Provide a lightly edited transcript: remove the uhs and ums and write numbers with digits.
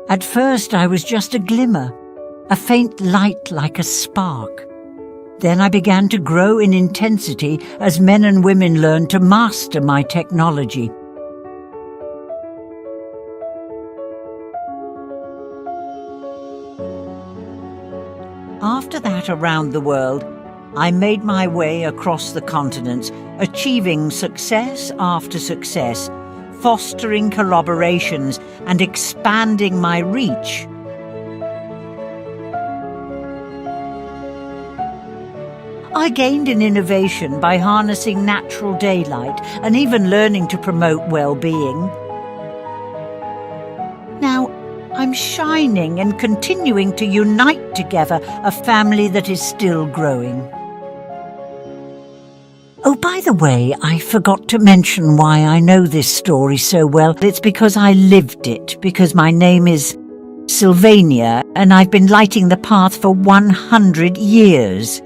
At first I was just a glimmer, a faint light like a spark. Then I began to grow in intensity as men and women learned to master my technology. After that, around the world, I made my way across the continents, achieving success after success, fostering collaborations and expanding my reach. I gained in innovation by harnessing natural daylight and even learning to promote well-being. Now, I'm shining and continuing to unite together a family that is still growing. Oh, by the way, I forgot to mention why I know this story so well. It's because I lived it, because my name is Sylvania and I've been lighting the path for 100 years.